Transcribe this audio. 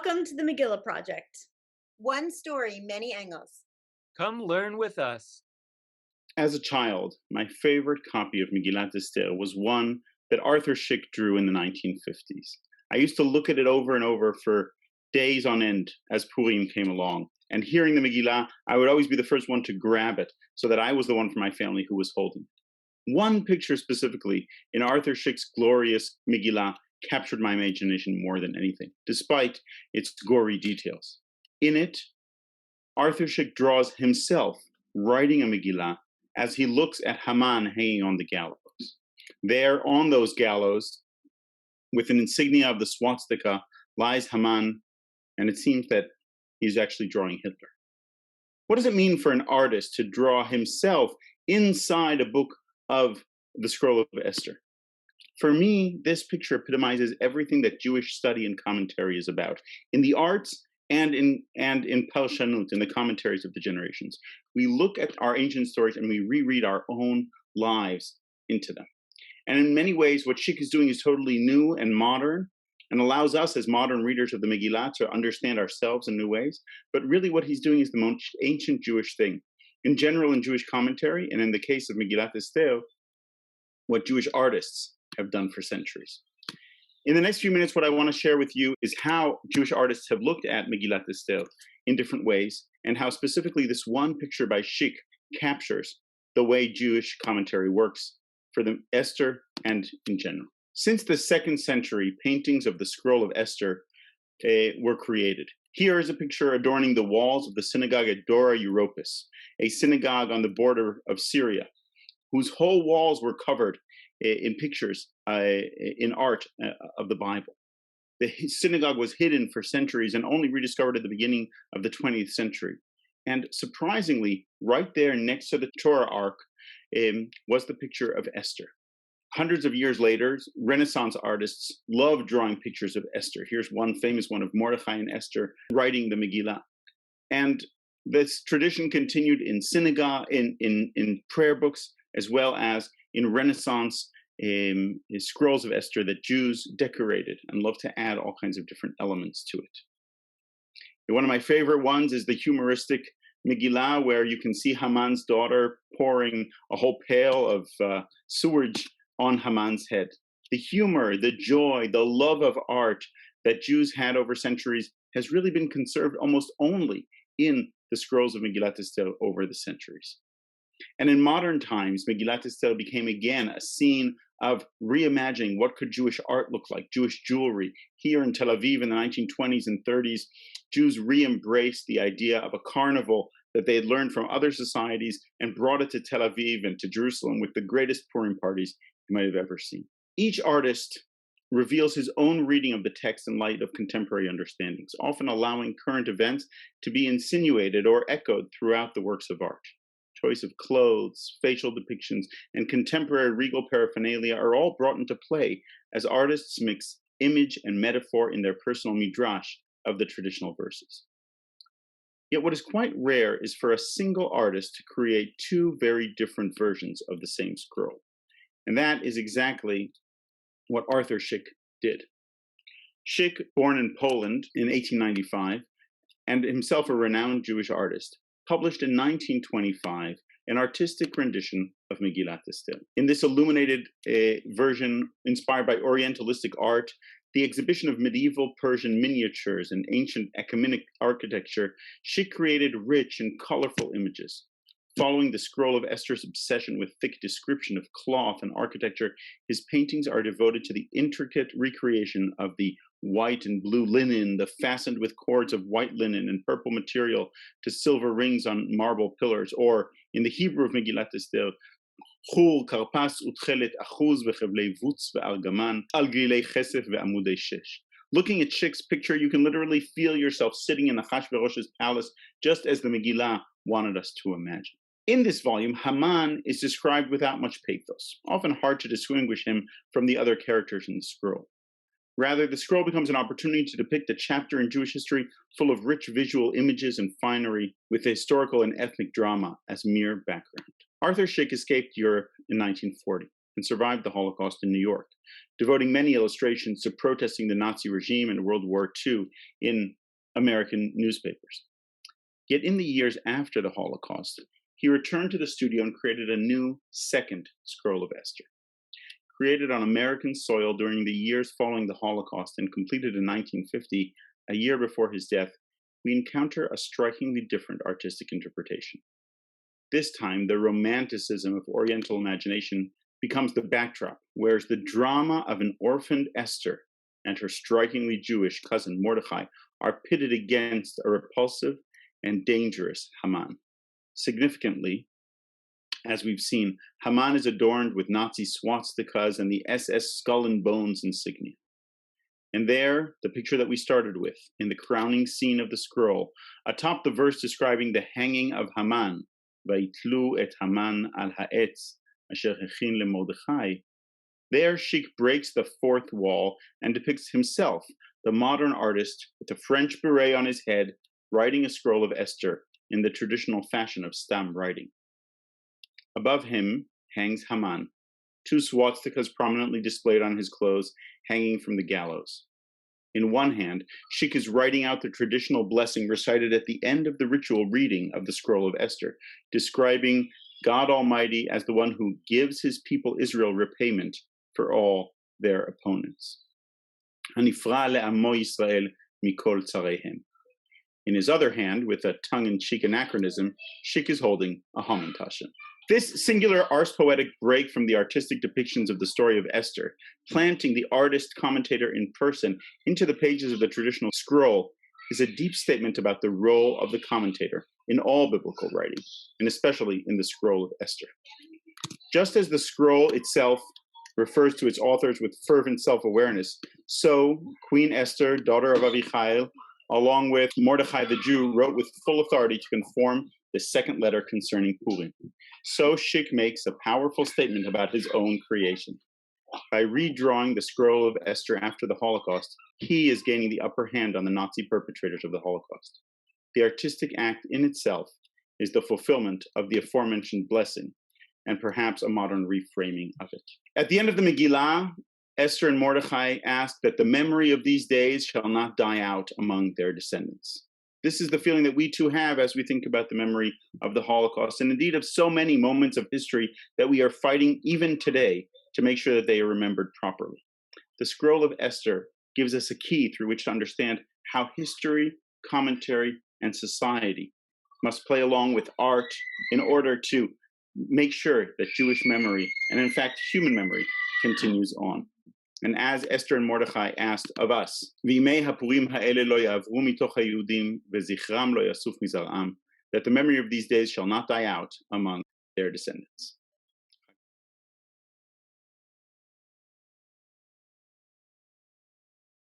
Welcome to the Megillah Project. One story, many angles. Come learn with us. As a child, my favorite copy of Megillat Esther was one that Arthur Szyk drew in the 1950s. I used to look at it over and over for days on end as Purim came along. And hearing the Megillah, I would always be the first one to grab it so that I was the one from my family who was holding it. One picture specifically in Arthur Szyk's glorious Megillah captured my imagination more than anything, despite its gory details. In it, Arthur Szyk draws himself writing a Megillah as he looks at Haman hanging on the gallows. There, on those gallows, with an insignia of the swastika, lies Haman, and it seems that he's actually drawing Hitler. What does it mean for an artist to draw himself inside a book of the scroll of Esther? For me, this picture epitomizes everything that Jewish study and commentary is about. In the arts and in Parshanut, in the commentaries of the generations, we look at our ancient stories and we reread our own lives into them. And in many ways, what Szyk is doing is totally new and modern and allows us as modern readers of the Megillah to understand ourselves in new ways. But really what he's doing is the most ancient Jewish thing. In general, in Jewish commentary, and in the case of Megillat Esther, what Jewish artists have done for centuries. In the next few minutes, what I want to share with you is how Jewish artists have looked at Megillat Esther in different ways, and how specifically this one picture by Szyk captures the way Jewish commentary works for the Esther and in general. Since the 2nd century, paintings of the scroll of Esther were created. Here is a picture adorning the walls of the synagogue at Dora Europos, a synagogue on the border of Syria, whose whole walls were covered in pictures, in art of the Bible. The synagogue was hidden for centuries and only rediscovered at the beginning of the 20th century. And surprisingly, right there next to the Torah Ark was the picture of Esther. Hundreds of years later, Renaissance artists loved drawing pictures of Esther. Here's one famous one of Mordechai and Esther writing the Megillah. And this tradition continued in synagogue, in prayer books, as well as in Renaissance scrolls of Esther that Jews decorated and loved to add all kinds of different elements to it. And one of my favorite ones is the humoristic Megillah, where you can see Haman's daughter pouring a whole pail of sewage on Haman's head. The humor, the joy, the love of art that Jews had over centuries has really been conserved almost only in the scrolls of Megillat Esther over the centuries. And in modern times, Megillat Esther became again a scene of reimagining what could Jewish art look like, Jewish jewelry. Here in Tel Aviv in the 1920s and 30s, Jews re-embraced the idea of a carnival that they had learned from other societies and brought it to Tel Aviv and to Jerusalem with the greatest Purim parties you might have ever seen. Each artist reveals his own reading of the text in light of contemporary understandings, often allowing current events to be insinuated or echoed throughout the works of art. Choice of clothes, facial depictions, and contemporary regal paraphernalia are all brought into play as artists mix image and metaphor in their personal midrash of the traditional verses. Yet what is quite rare is for a single artist to create two very different versions of the same scroll. And that is exactly what Arthur Szyk did. Szyk, born in Poland in 1895, and himself a renowned Jewish artist, published in 1925 an artistic rendition of Megillat Esther. In this illuminated version inspired by Orientalistic art, the exhibition of medieval Persian miniatures and ancient ecumenic architecture, Szyk created rich and colorful images. Following the scroll of Esther's obsession with thick description of cloth and architecture, his paintings are devoted to the intricate recreation of the white and blue linen, the fastened with cords of white linen and purple material to silver rings on marble pillars, or in the Hebrew of Megillat Esther, חור, כרפס ותכלת אחוז וחבלי ווץ וארגמן על גלילי כסף ועמודי שש. Looking at Szyk's picture, you can literally feel yourself sitting in Achashverosh's palace, just as the Megillah wanted us to imagine. In this volume, Haman is described without much pathos, often hard to distinguish him from the other characters in the scroll. Rather, the scroll becomes an opportunity to depict a chapter in Jewish history full of rich visual images and finery, with the historical and ethnic drama as mere background. Arthur Szyk escaped Europe in 1940. and survived the Holocaust in New York, devoting many illustrations to protesting the Nazi regime and World War II in American newspapers. Yet in the years after the Holocaust, he returned to the studio and created a new second scroll of Esther. Created on American soil during the years following the Holocaust and completed in 1950, a year before his death, we encounter a strikingly different artistic interpretation. This time, the romanticism of Oriental imagination becomes the backdrop, whereas the drama of an orphaned Esther and her strikingly Jewish cousin Mordechai are pitted against a repulsive and dangerous Haman. Significantly, as we've seen, Haman is adorned with Nazi swastikas and the SS skull and bones insignia. And there, the picture that we started with, in the crowning scene of the scroll, atop the verse describing the hanging of Haman, Vayitlu et Haman al ha'etz, asher hechin leMordechai, there Schick breaks the fourth wall and depicts himself, the modern artist, with a French beret on his head, writing a scroll of Esther in the traditional fashion of stam writing. Above him hangs Haman, two swastikas prominently displayed on his clothes, hanging from the gallows. In one hand, Schick is writing out the traditional blessing recited at the end of the ritual reading of the scroll of Esther, describing God Almighty as the one who gives his people Israel repayment for all their opponents. Hanifra le'amo Yisrael mikol tzareihem. In his other hand, with a tongue-in-cheek anachronism, Schick is holding a hamantashen. This singular ars poetic break from the artistic depictions of the story of Esther, planting the artist-commentator in person into the pages of the traditional scroll, is a deep statement about the role of the commentator in all biblical writing, and especially in the scroll of Esther. Just as the scroll itself refers to its authors with fervent self-awareness, so Queen Esther, daughter of Avichail, along with Mordechai the Jew, wrote with full authority to conform the second letter concerning Purim. So Schick makes a powerful statement about his own creation. By redrawing the scroll of Esther after the Holocaust, he is gaining the upper hand on the Nazi perpetrators of the Holocaust. The artistic act in itself is the fulfillment of the aforementioned blessing, and perhaps a modern reframing of it. At the end of the Megillah, Esther and Mordechai ask that the memory of these days shall not die out among their descendants. This is the feeling that we too have as we think about the memory of the Holocaust, and indeed of so many moments of history that we are fighting even today to make sure that they are remembered properly. The scroll of Esther gives us a key through which to understand how history, commentary, and society must play along with art in order to make sure that Jewish memory, and in fact human memory, continues on. And as Esther and Mordechai asked of us, "V'imei hapurim ha'ele lo ya'avru mitoch ha'Yehudim vezichram lo yasuf mizar'am," that the memory of these days shall not die out among their descendants.